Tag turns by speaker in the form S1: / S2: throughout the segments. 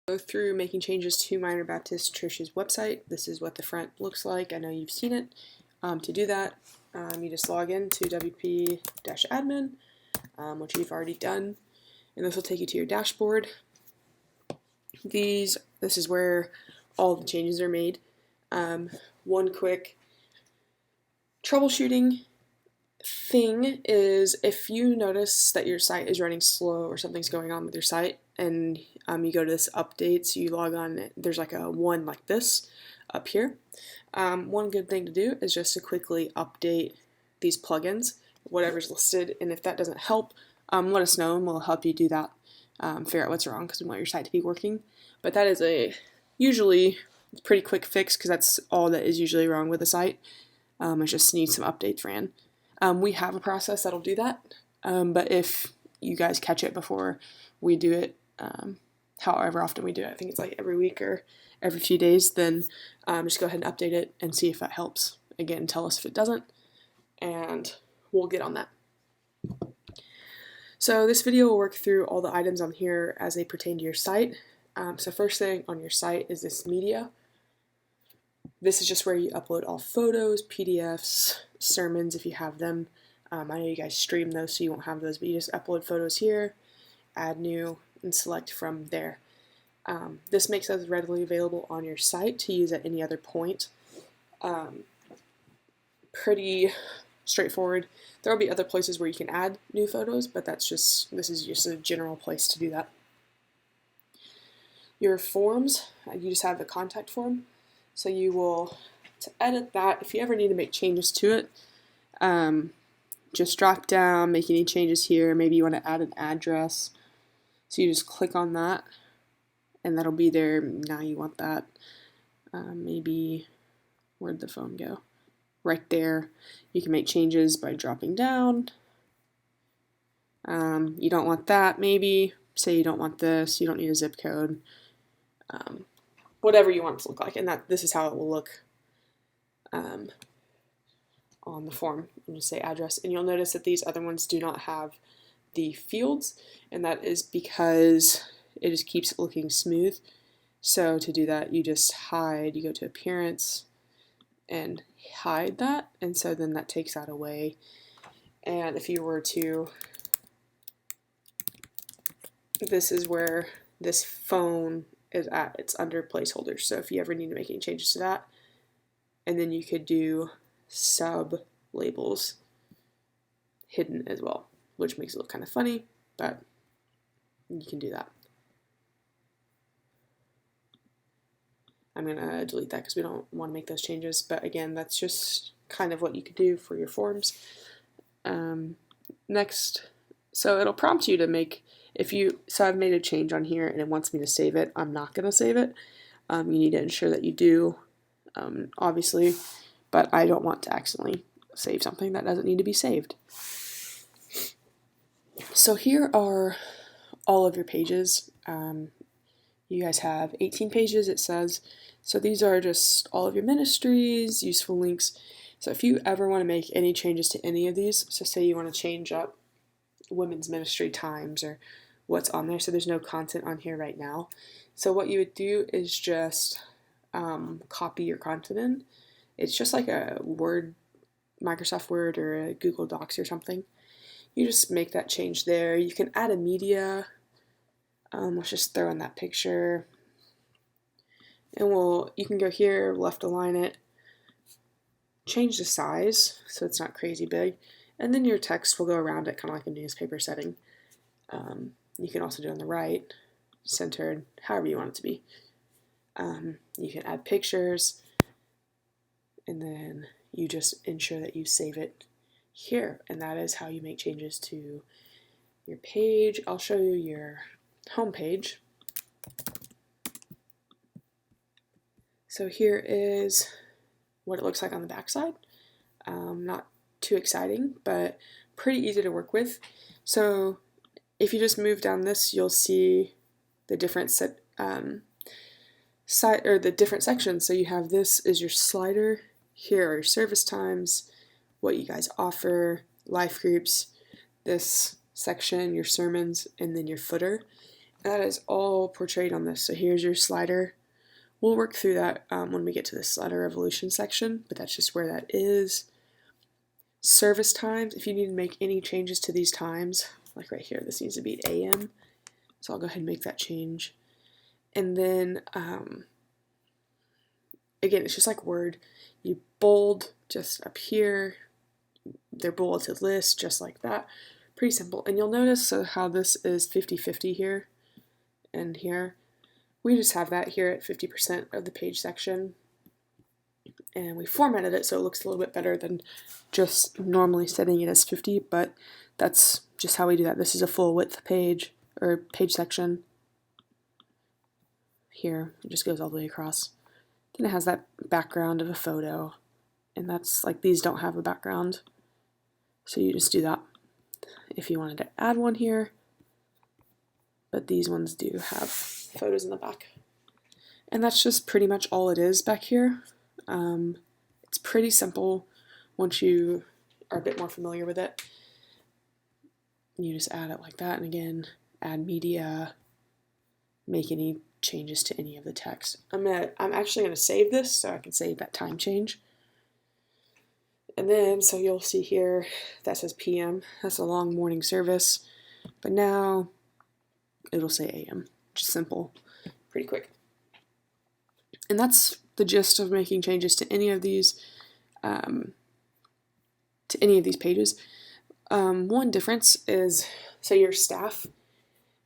S1: Go through making changes to Minor Baptist Church's website. This is what the front looks like. I know you've seen it. To do that, you just log in to wp-admin, which you've already done, and this will take you to your dashboard. This is where all the changes are made. One quick troubleshooting thing is if you notice that your site is running slow or something's going on with your site, and you go to this updates, you log on, there's like a one like this up here. One good thing to do is just to quickly update these plugins, whatever's listed, and if that doesn't help, let us know and we'll help you do that, figure out what's wrong because we want your site to be working. But that is usually pretty quick fix because that's all that is usually wrong with the site. It just needs some updates ran. We have a process that'll do that, but if you guys catch it before we do it, however often we do it, I think it's like every week or every few days, then just go ahead and update it and see if that helps. Again, tell us if it doesn't, and we'll get on that. So this video will work through all the items on here as they pertain to your site. So first thing on your site is this media. This is just where you upload all photos, PDFs, sermons if you have them. I know you guys stream those, so you won't have those, but you just upload photos here, add new, and select from there. This makes us readily available on your site to use at any other point. Pretty straightforward. There will be other places where you can add new photos, but this is just a general place to do that. Your forms, you just have the contact form. So you will, to edit that, if you ever need to make changes to it, just drop down, make any changes here. Maybe you want to add an address. So you just click on that, and that'll be there. Now you want that. Maybe, where'd the phone go? Right there. You can make changes by dropping down. You don't want that, maybe. Say you don't want this, you don't need a zip code. Whatever you want it to look like, and this is how it will look on the form. And just say address, and you'll notice that these other ones do not have the fields, and that is because it just keeps it looking smooth. So to do that, you just hide, you go to appearance and hide that, and so then that takes that away. And if you were to, this is where this phone is at, it's under placeholders. So if you ever need to make any changes to that, and then you could do sub labels hidden as well, which makes it look kind of funny, but you can do that. I'm going to delete that because we don't want to make those changes, but again, that's just kind of what you could do for your forms. Next, so it'll prompt you to make, so I've made a change on here and it wants me to save it. I'm not going to save it. You need to ensure that you do, obviously, but I don't want to accidentally save something that doesn't need to be saved. So here are all of your pages. You guys have 18 pages, it says. So these are just all of your ministries, useful links. So if you ever want to make any changes to any of these, so say you want to change up women's ministry times or what's on there, so there's no content on here right now. So what you would do is just copy your content in. It's just like a Word, Microsoft Word or a Google Docs or something. You just make that change there. You can add a media. Let's just throw in that picture. And you can go here, left align it, change the size so it's not crazy big, and then your text will go around it kind of like a newspaper setting. You can also do on the right, centered, however you want it to be. You can add pictures, and then you just ensure that you save it here, and that is how you make changes to your page. I'll show you your home page. So here is what it looks like on the back side. Not too exciting, but pretty easy to work with. So if you just move down this, you'll see the different different sections. So you have, this is your slider. Here are your service times, what you guys offer, life groups, this section, your sermons, and then your footer. that is all portrayed on this. So here's your slider. We'll work through that when we get to the slider evolution section, but that's just where that is. Service times, if you need to make any changes to these times, like right here, this needs to be AM, so I'll go ahead and make that change. And then, again, it's just like Word. You bold just up here, they're bulleted lists, just like that. Pretty simple. And you'll notice how this is 50-50 here and here. We just have that here at 50% of the page section. And we formatted it so it looks a little bit better than just normally setting it as 50, but that's just how we do that. This is a full width page, or page section. Here, it just goes all the way across. Then it has that background of a photo, and that's like, these don't have a background, so you just do that if you wanted to add one here, but these ones do have photos in the back. And that's just pretty much all it is back here. It's pretty simple once you are a bit more familiar with it. You just add it like that, and again, add media, make any changes to any of the text. I'm actually gonna save this so I can save that time change. And then, so you'll see here, that says PM, that's a long morning service, but now it'll say AM, just simple, pretty quick. And that's the gist of making changes to any of these pages. One difference is, say your staff,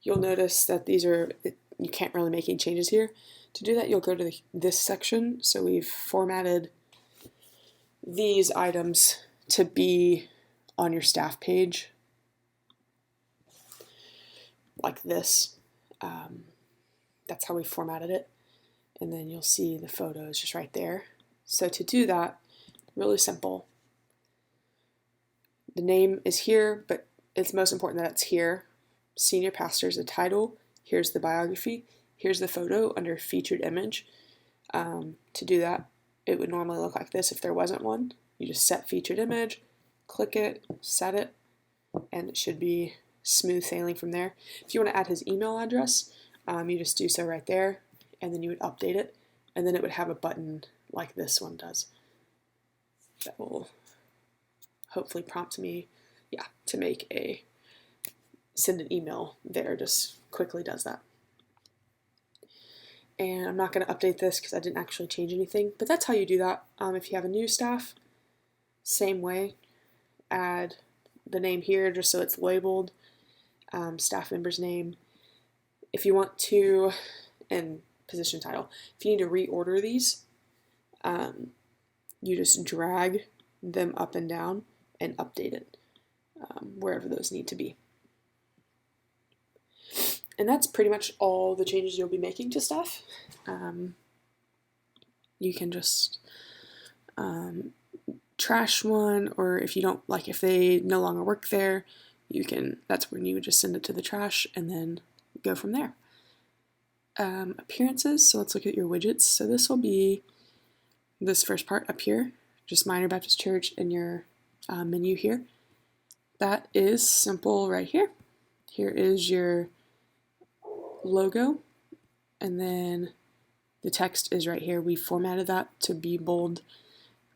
S1: you'll notice that these are, you can't really make any changes here. To do that, you'll go to this section. So we've formatted these items to be on your staff page, like this. That's how we formatted it. And then you'll see the photos just right there. So to do that, really simple. The name is here, but it's most important that it's here. Senior pastor is the title. Here's the biography. Here's the photo under featured image. To do that, it would normally look like this if there wasn't one. You just set featured image, click it, set it, and it should be smooth sailing from there. If you want to add his email address, you just do so right there, and then you would update it, and then it would have a button like this one does that will hopefully prompt me, to send an email there. Just quickly does that. And I'm not going to update this because I didn't actually change anything, but that's how you do that. If you have a new staff, same way, add the name here just so it's labeled, staff member's name. If you want to, and position title, if you need to reorder these, you just drag them up and down and update it wherever those need to be. And that's pretty much all the changes you'll be making to stuff. You can just trash one, or if you don't like, if they no longer work there, that's when you would just send it to the trash and then go from there. Appearances, so let's look at your widgets. So this will be this first part up here, just Minor Baptist Church, and your menu here. That is simple right here. Here is your logo, and then the text is right here. We formatted that to be bold,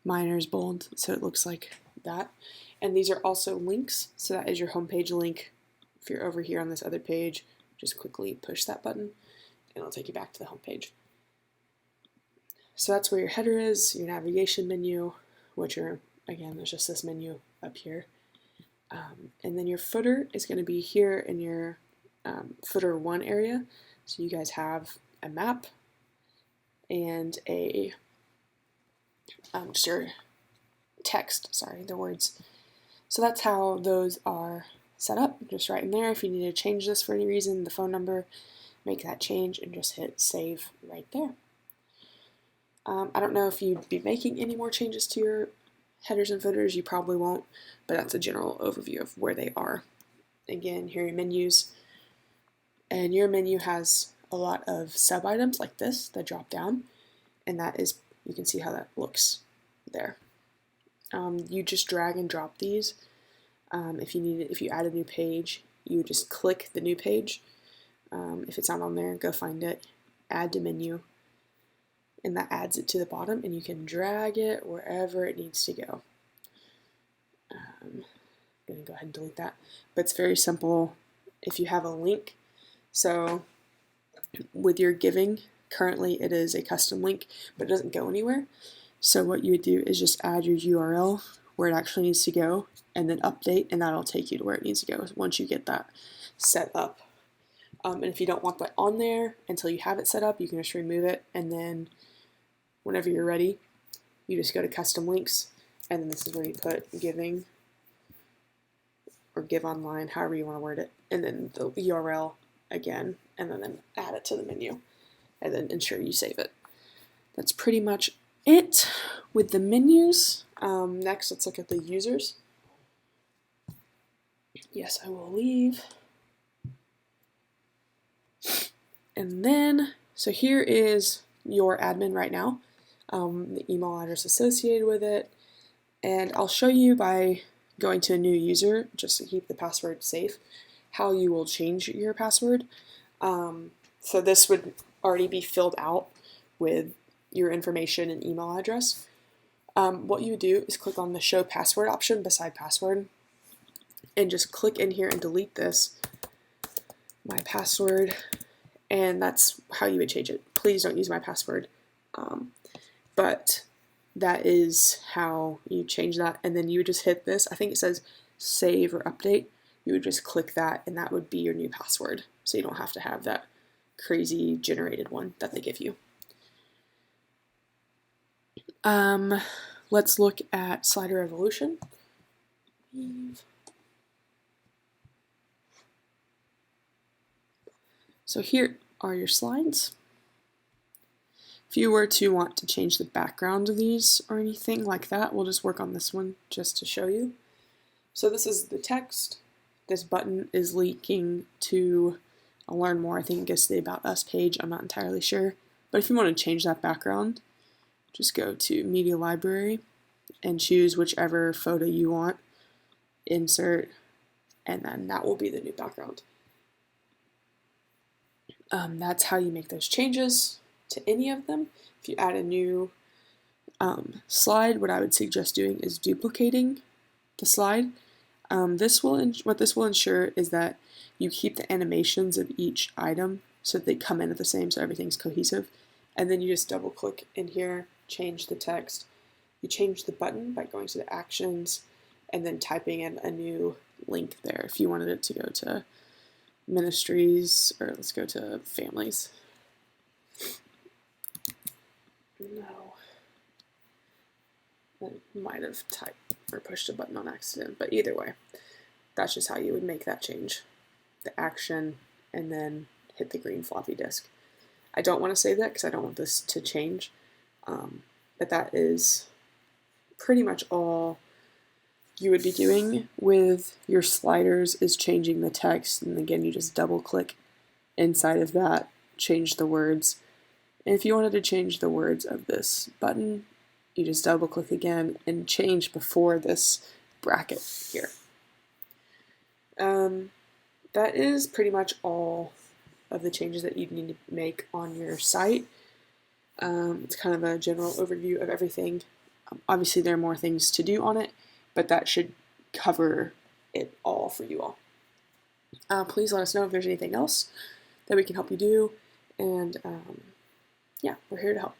S1: Minor's bold, so it looks like that. And these are also links, so that is your homepage link. If you're over here on this other page, just quickly push that button, and it'll take you back to the home page. So that's where your header is, your navigation menu, which are, again, there's just this menu up here. And then your footer is going to be here in your footer 1 area. So you guys have a map and just your text, the words. So that's how those are set up, just right in there. If you need to change this for any reason, the phone number, make that change and just hit save right there. I don't know if you'd be making any more changes to your headers and footers. You probably won't, but that's a general overview of where they are. Again, here are your menus, and your menu has a lot of sub items like this that drop down, and that is, you can see how that looks there. You just drag and drop these. If you add a new page, you just click the new page. If it's not on there, go find it, add to menu, and that adds it to the bottom, and you can drag it wherever it needs to go. I'm going to go ahead and delete that, but it's very simple. If you have a link, so with your giving, currently it is a custom link, but it doesn't go anywhere. So what you would do is just add your URL where it actually needs to go, and then update, and that'll take you to where it needs to go once you get that set up. And if you don't want that on there until you have it set up, you can just remove it, and then whenever you're ready, you just go to custom links, and then this is where you put giving or give online, however you want to word it, and then the URL again, and then add it to the menu, and then ensure you save it. That's pretty much it with the menus. Next, let's look at the users. Yes, I will leave. And then, so here is your admin right now, the email address associated with it, and I'll show you by going to a new user, just to keep the password safe, how you will change your password. So this would already be filled out with your information and email address. What you do is click on the show password option beside password, and just click in here and delete this, my password, and that's how you would change it. Please don't use my password, but that is how you change that. And then you would just hit this, I think it says save or update, you would just click that, and that would be your new password, so you don't have to have that crazy generated one that they give you. Let's look at slider evolution. So here are your slides. If you were to want to change the background of these or anything like that, we'll just work on this one just to show you. So this is the text. This button is linking to learn more. I think it gets to the About Us page. I'm not entirely sure. But if you want to change that background, just go to Media Library and choose whichever photo you want, insert, and then that will be the new background. That's how you make those changes to any of them. If you add a new slide, what I would suggest doing is duplicating the slide. What this will ensure is that you keep the animations of each item so that they come in at the same, so everything's cohesive. And then you just double click in here, change the text. You change the button by going to the actions and then typing in a new link there if you wanted it to go to ministries, or let's go to families. No. I might have typed or pushed a button on accident, but either way, that's just how you would make that change. The action, and then hit the green floppy disk. I don't want to save that because I don't want this to change, but that is pretty much all you would be doing with your sliders, is changing the text, and again you just double click inside of that, change the words, and if you wanted to change the words of this button, you just double click again and change before this bracket here. That is pretty much all of the changes that you'd need to make on your site. It's kind of a general overview of everything. Obviously there are more things to do on it, but that should cover it all for you all. Please let us know if there's anything else that we can help you do, and yeah, we're here to help.